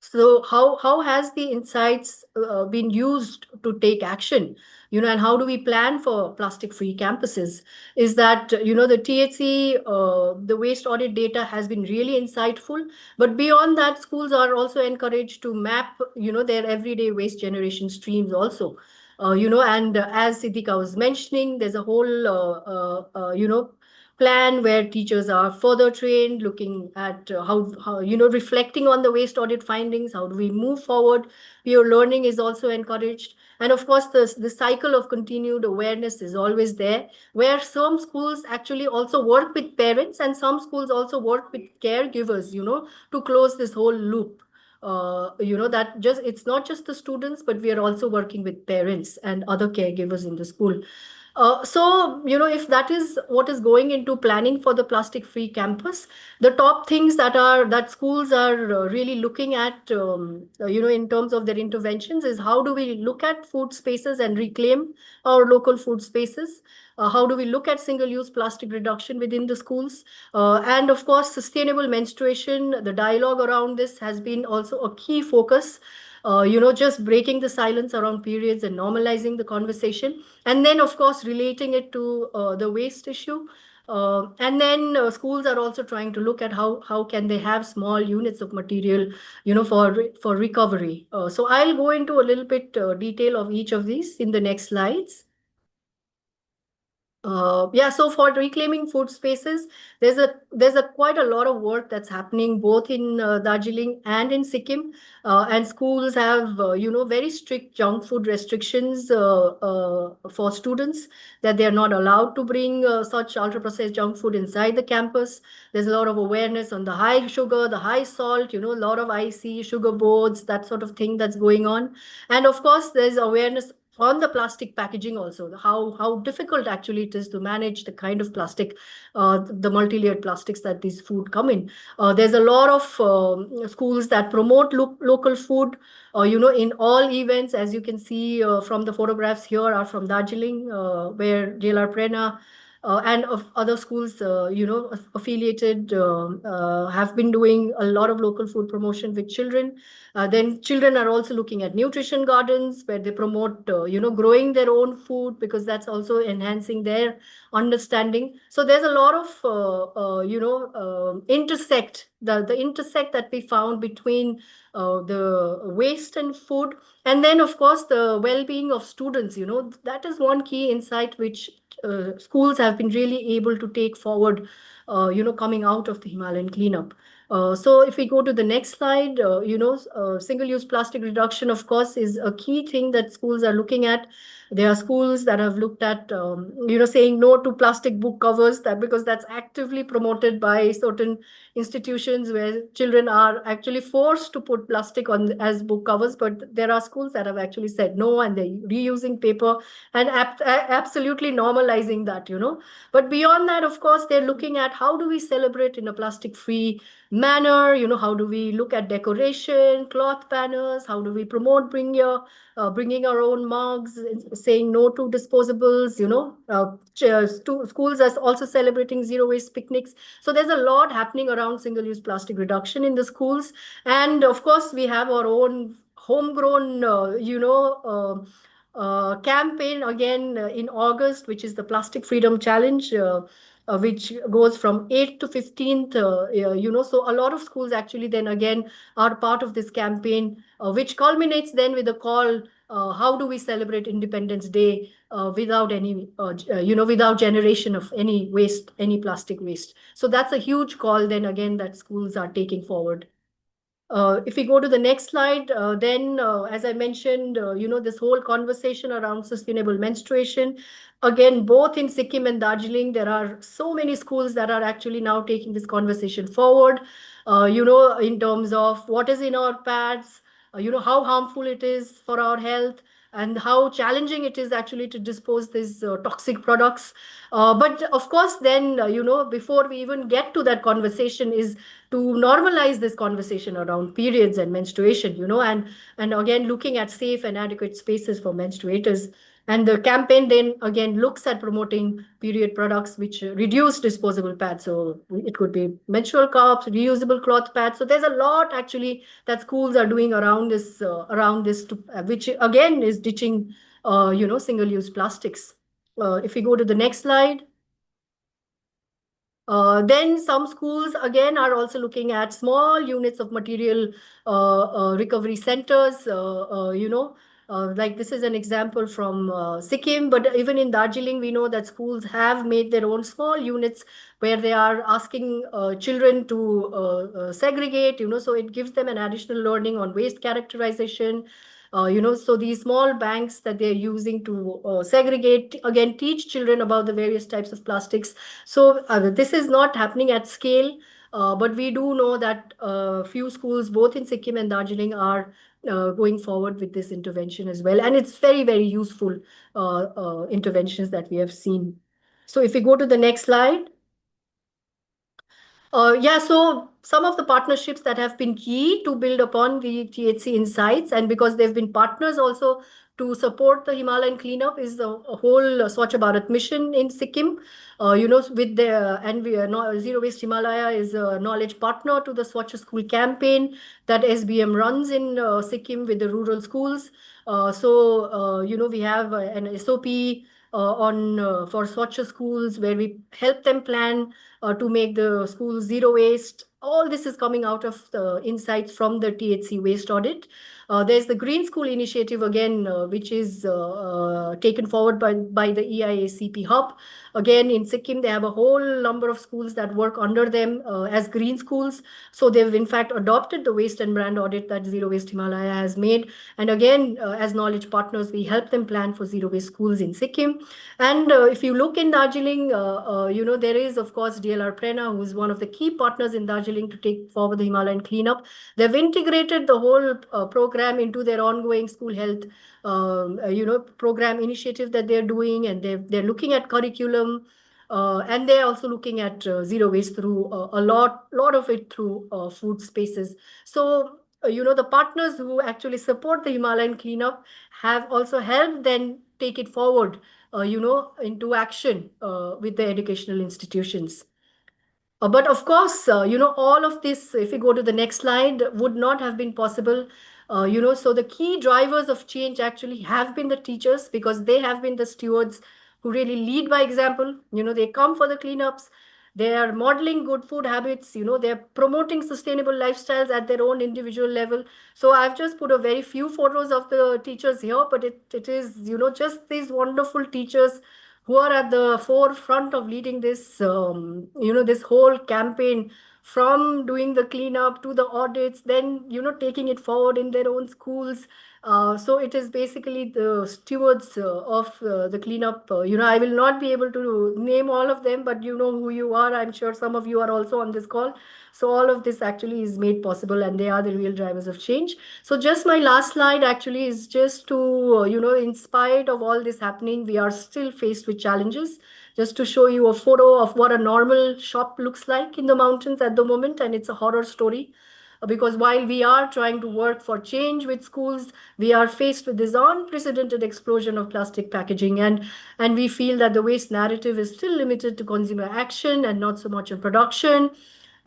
So how has the insights been used to take action? And how do we plan for plastic-free campuses? Is that, the THC, the waste audit data has been really insightful. But beyond that, schools are also encouraged to map, their everyday waste generation streams also. And as Siddhika was mentioning, there's a whole, plan where teachers are further trained, looking at how reflecting on the waste audit findings. How do we move forward? Peer learning is also encouraged, and of course the cycle of continued awareness is always there, where some schools actually also work with parents and some schools also work with caregivers, to close this whole loop. That just, it's not just the students, but we are also working with parents and other caregivers in the school. So, if that is what is going into planning for the plastic-free campus, the top things that schools are really looking at, in terms of their interventions, is how do we look at food spaces and reclaim our local food spaces? How do we look at single-use plastic reduction within the schools? And of course, sustainable menstruation, the dialogue around this has been also a key focus. Just breaking the silence around periods and normalizing the conversation. And then, of course, relating it to the waste issue. And then schools are also trying to look at how can they have small units of material, for recovery. So I'll go into a little bit detail of each of these in the next slides. Yeah, so for reclaiming food spaces, there's a quite a lot of work that's happening both in Darjeeling and in Sikkim, and schools have very strict junk food restrictions for students, that they are not allowed to bring such ultra processed junk food inside the campus. There's a lot of awareness on the high sugar, the high salt, a lot of IC sugar boards, that sort of thing that's going on, and of course there's awareness on the plastic packaging also, how difficult actually it is to manage the kind of plastic, the multi-layered plastics that these food come in. There's a lot of schools that promote local food, in all events. As you can see from the photographs here are from Darjeeling, where JLR Prerna and of other schools, affiliated, have been doing a lot of local food promotion with children. Then children are also looking at nutrition gardens where they promote, growing their own food, because that's also enhancing their understanding. So there's a lot of, the intersect that we found between the waste and food. And then, of course, the well-being of students, that is one key insight which schools have been really able to take forward, coming out of the Himalayan cleanup. So if we go to the next slide, single-use plastic reduction, of course, is a key thing that schools are looking at. There are schools that have looked at, saying no to plastic book covers, that because that's actively promoted by certain institutions where children are actually forced to put plastic on as book covers. But there are schools that have actually said no, and they're reusing paper and absolutely normalizing that, But beyond that, of course, they're looking at how do we celebrate in a plastic-free manner, how do we look at decoration, cloth banners, how do we promote bringing our own mugs, saying no to disposables, schools are also celebrating zero waste picnics. So there's a lot happening around single-use plastic reduction in the schools. And of course, we have our own homegrown, campaign again in August, which is the Plastic Freedom Challenge, which goes from 8th to 15th, so a lot of schools actually then again are part of this campaign, which culminates then with a call, how do we celebrate Independence Day without any, without generation of any waste, any plastic waste. So that's a huge call then again that schools are taking forward. If we go to the next slide, then as I mentioned, this whole conversation around sustainable menstruation, again, both in Sikkim and Darjeeling, there are so many schools that are actually now taking this conversation forward, in terms of what is in our pads, how harmful it is for our health, and how challenging it is actually to dispose these toxic products. But of course, then, before we even get to that conversation is to normalize this conversation around periods and menstruation, and again, looking at safe and adequate spaces for menstruators. And the campaign then again looks at promoting period products which reduce disposable pads. So it could be menstrual cups, reusable cloth pads. So there's a lot actually that schools are doing around this, which again is ditching, single-use plastics. If we go to the next slide. Then some schools again are also looking at small units of material recovery centers, like this is an example from Sikkim, but even in Darjeeling, we know that schools have made their own small units where they are asking children to segregate, so it gives them an additional learning on waste characterization. So these small banks that they're using to segregate, again, teach children about the various types of plastics. So this is not happening at scale, but we do know that few schools, both in Sikkim and Darjeeling, are going forward with this intervention as well. And it's very, very useful interventions that we have seen. So if we go to the next slide. Yeah, so some of the partnerships that have been key to build upon the THC insights, and because they've been partners also to support the Himalayan cleanup, is the whole Swachh Bharat mission in Sikkim. With the and we Zero Waste Himalaya is a knowledge partner to the Swachh School campaign that SBM runs in Sikkim with the rural schools. We have an SOP for Swachh schools where we help them plan to make the schools zero waste. All this is coming out of the insights from the THC waste audit. There's the Green School Initiative again, which is taken forward by the EIACP Hub. Again, in Sikkim, they have a whole number of schools that work under them as green schools. So they've in fact adopted the waste and brand audit that Zero Waste Himalaya has made. And again, as knowledge partners, we help them plan for zero waste schools in Sikkim. And if you look in Darjeeling, there is, of course, DLR Prerna, who is one of the key partners in Darjeeling to take forward the Himalayan cleanup. They've integrated the whole program into their ongoing school health program initiative that they're doing, and they're looking at curriculum, and they're also looking at zero waste through a lot of it through food spaces. So the partners who actually support the Himalayan cleanup have also helped then take it forward, into action with the educational institutions. But of course, all of this, if we go to the next slide, would not have been possible. So the key drivers of change actually have been the teachers, because they have been the stewards who really lead by example. They come for the cleanups. They are modeling good food habits. They're promoting sustainable lifestyles at their own individual level. So I've just put a very few photos of the teachers here, but it is, just these wonderful teachers who are at the forefront of leading this, this whole campaign, from doing the cleanup to the audits, then, taking it forward in their own schools. So it is basically the stewards of the cleanup. I will not be able to name all of them, but you know who you are. I'm sure some of you are also on this call. So all of this actually is made possible, and they are the real drivers of change. So just my last slide actually is just to, in spite of all this happening, we are still faced with challenges. Just to show you a photo of what a normal shop looks like in the mountains at the moment, and it's a horror story. Because while we are trying to work for change with schools, we are faced with this unprecedented explosion of plastic packaging, and we feel that the waste narrative is still limited to consumer action and not so much on production.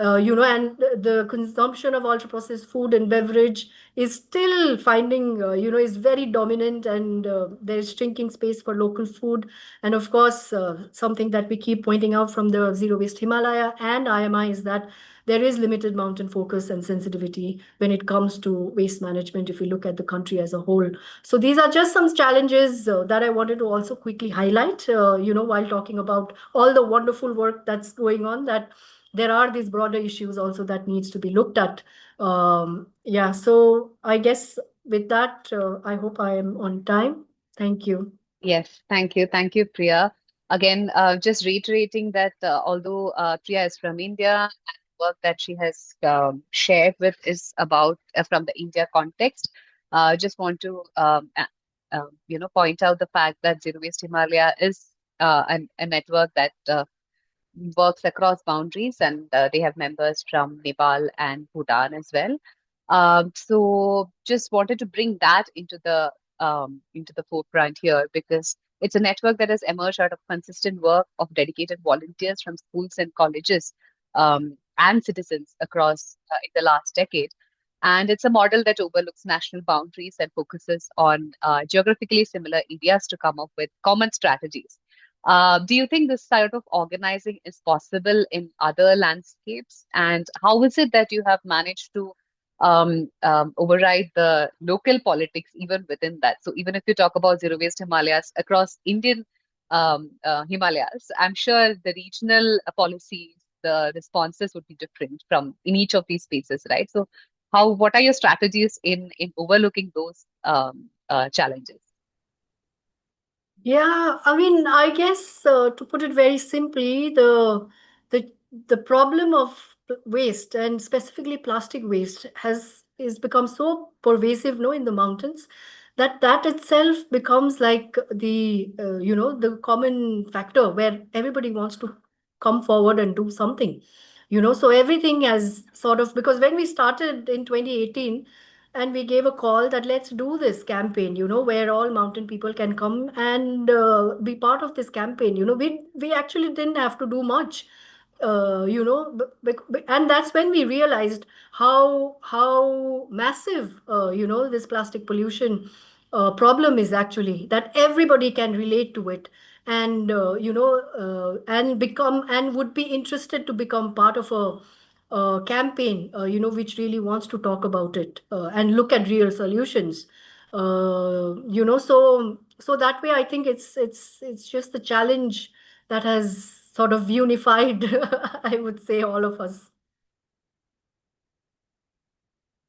And the consumption of ultra processed food and beverage is still finding, is very dominant, and there's shrinking space for local food. And of course, something that we keep pointing out from the Zero Waste Himalaya and IMI is that there is limited mountain focus and sensitivity when it comes to waste management if we look at the country as a whole. So these are just some challenges that I wanted to also quickly highlight, while talking about all the wonderful work that's going on, that there are these broader issues also that needs to be looked at. So I guess with that, I hope I am on time. Thank you. Yes, thank you. Thank you, Priya. Again, just reiterating that although Priya is from India, and work that she has shared with is about from the India context. Just want to point out the fact that Zero Waste Himalaya is a network that works across boundaries, and they have members from Nepal and Bhutan as well. So just wanted to bring that into the forefront here, because it's a network that has emerged out of consistent work of dedicated volunteers from schools and colleges and citizens across in the last decade. And it's a model that overlooks national boundaries and focuses on geographically similar areas to come up with common strategies. Do you think this sort of organizing is possible in other landscapes? And how is it that you have managed to override the local politics even within that? So even if you talk about Zero Waste Himalayas across Indian Himalayas, I'm sure the regional policies, the responses would be different from in each of these spaces, right? So what are your strategies in overlooking those challenges? Yeah, I mean, I guess to put it very simply, the problem of waste, and specifically plastic waste, is become so pervasive, no, in the mountains, that itself becomes like the common factor where everybody wants to come forward and do something. So everything has sort of, because when we started in 2018, and we gave a call that let's do this campaign, where all mountain people can come and be part of this campaign. We actually didn't have to do much, and that's when we realized how massive, this plastic pollution problem is actually, that everybody can relate to it, and and would be interested to become part of campaign, which really wants to talk about it and look at real solutions. So that way, I think it's just the challenge that has sort of unified, I would say, all of us.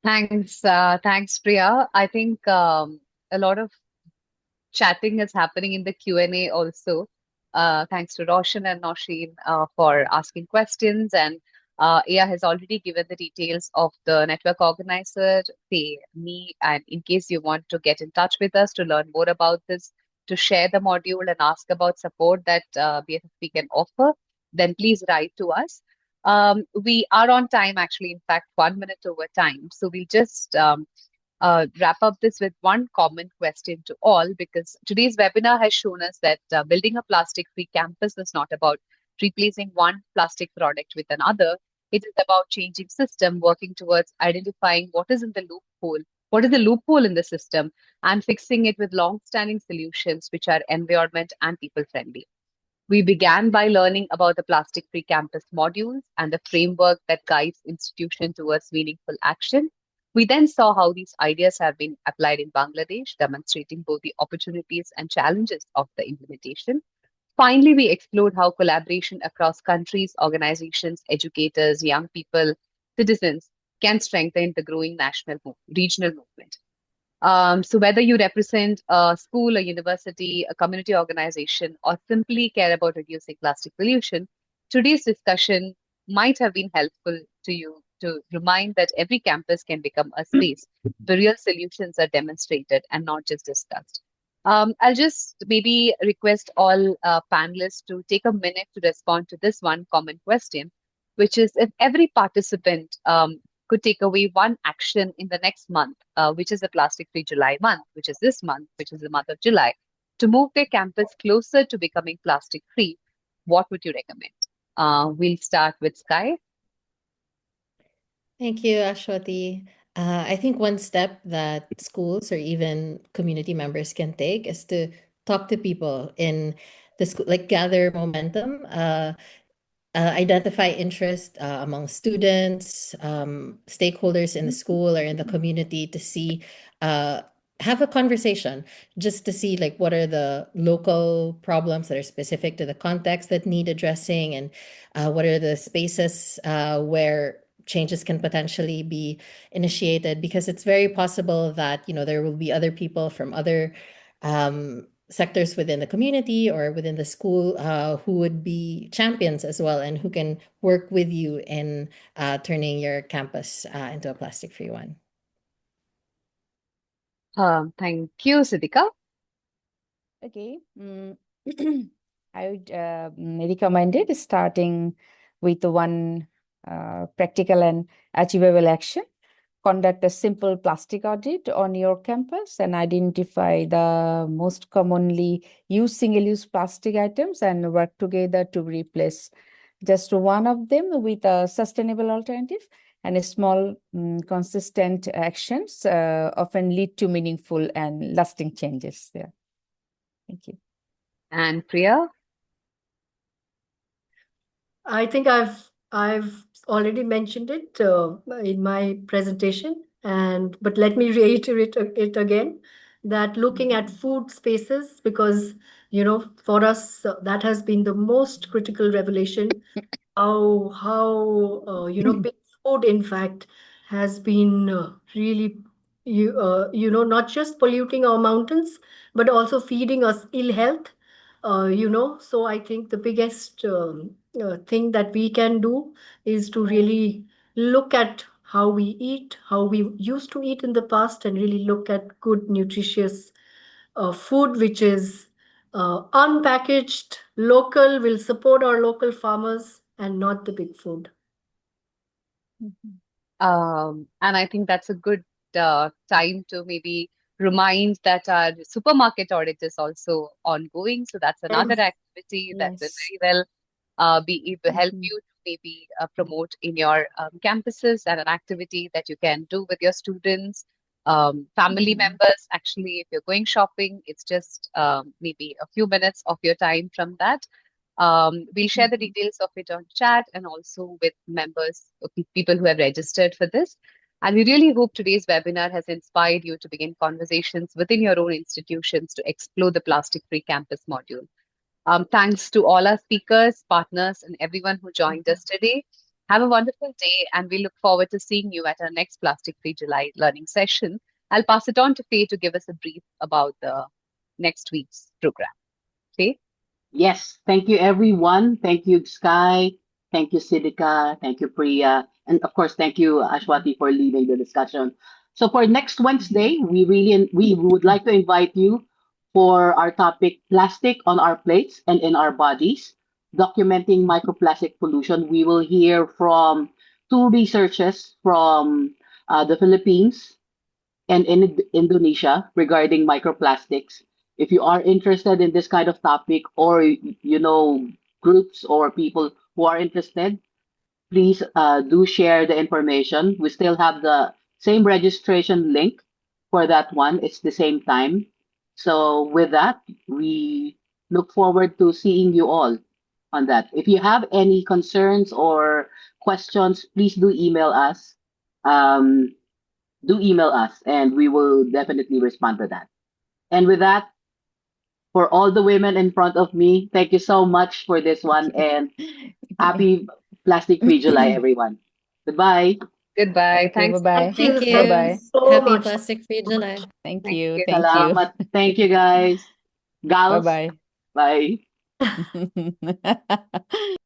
Thanks, Priya. I think a lot of chatting is happening in the Q&A also. Thanks to Roshan and Nausheen for asking questions. And Aya has already given the details of the network organizer, say me. And in case you want to get in touch with us to learn more about this, to share the module and ask about support that BFFP can offer, then please write to us. We are on time, actually, in fact, 1 minute over time. So we'll just wrap up this with one common question to all, because today's webinar has shown us that building a plastic-free campus is not about replacing one plastic product with another. It is about changing system, working towards identifying what is the loophole in the system, and fixing it with long-standing solutions which are environment and people-friendly. We began by learning about the plastic-free campus modules and the framework that guides institutions towards meaningful action. We then saw how these ideas have been applied in Bangladesh, demonstrating both the opportunities and challenges of the implementation. Finally, we explored how collaboration across countries, organizations, educators, young people, citizens can strengthen the growing regional movement. So whether you represent a school, a university, a community organization, or simply care about reducing plastic pollution, today's discussion might have been helpful to you to remind that every campus can become a space where real solutions are demonstrated and not just discussed. I'll just maybe request all panelists to take a minute to respond to this one common question, which is, if every participant could take away one action in the next month, which is the Plastic Free July month, which is this month, which is the month of July, to move their campus closer to becoming plastic free, what would you recommend? We'll start with Sky. Thank you, Ashwati. I think one step that schools or even community members can take is to talk to people in the school, like gather momentum, identify interest among students, stakeholders in the school or in the community to see, have a conversation just to see like what are the local problems that are specific to the context that need addressing, and what are the spaces where changes can potentially be initiated, because it's very possible that there will be other people from other sectors within the community or within the school who would be champions as well, and who can work with you in turning your campus into a plastic-free one. Thank you, Siddhika. Okay. I would recommend it starting with one practical and achievable action. Conduct a simple plastic audit on your campus and identify the most commonly used single-use plastic items and work together to replace just one of them with a sustainable alternative. And a small, consistent actions often lead to meaningful and lasting changes there. Thank you. And Priya? I think I've already mentioned it in my presentation, but let me reiterate it again, that looking at food spaces, because for us that has been the most critical revelation, how big food in fact has been really not just polluting our mountains but also feeding us ill health. So I think the biggest thing that we can do is to really look at how we eat, how we used to eat in the past, and really look at good, nutritious food which is unpackaged, local, will support our local farmers and not the big food. And I think that's a good time to maybe remind that our supermarket audit is also ongoing. So that's another Yes. activity that will Yes. very well be able to help Mhm. you to maybe promote in your campuses, and an activity that you can do with your students, family Mhm. members. Actually, if you're going shopping, it's just maybe a few minutes of your time from that. We'll share the details of it on chat and also with members, people who have registered for this. And we really hope today's webinar has inspired you to begin conversations within your own institutions to explore the plastic-free campus module. Thanks to all our speakers, partners, and everyone who joined us today. Have a wonderful day, and we look forward to seeing you at our next Plastic Free July learning session. I'll pass it on to Faye to give us a brief about the next week's program. Faye? Yes, thank you everyone. Thank you, Sky. Thank you, Sidika. Thank you, Priya. And of course, thank you, Ashwati, for leading the discussion. So for next Wednesday, we would like to invite you for our topic, Plastic on Our Plates and in Our Bodies, documenting microplastic pollution. We will hear from two researchers from the Philippines and in Indonesia regarding microplastics. If you are interested in this kind of topic, or you know groups or people who are interested, please do share the information. We still have the same registration link for that one. It's the same time. So with that, we look forward to seeing you all on that. If you have any concerns or questions, please do email us. Do email us and we will definitely respond to that. And with that, for all the women in front of me, thank you so much for this one and happy Plastic Free July, everyone. Goodbye. Goodbye. Thank you. Thanks. Bye-bye. Thank you. Thank Thank you. you Bye-bye. so Happy much. Plastic Free July. Thank Thank you. you. Thank you. Salamat. Thank you, guys. Gals. Bye-bye. Bye.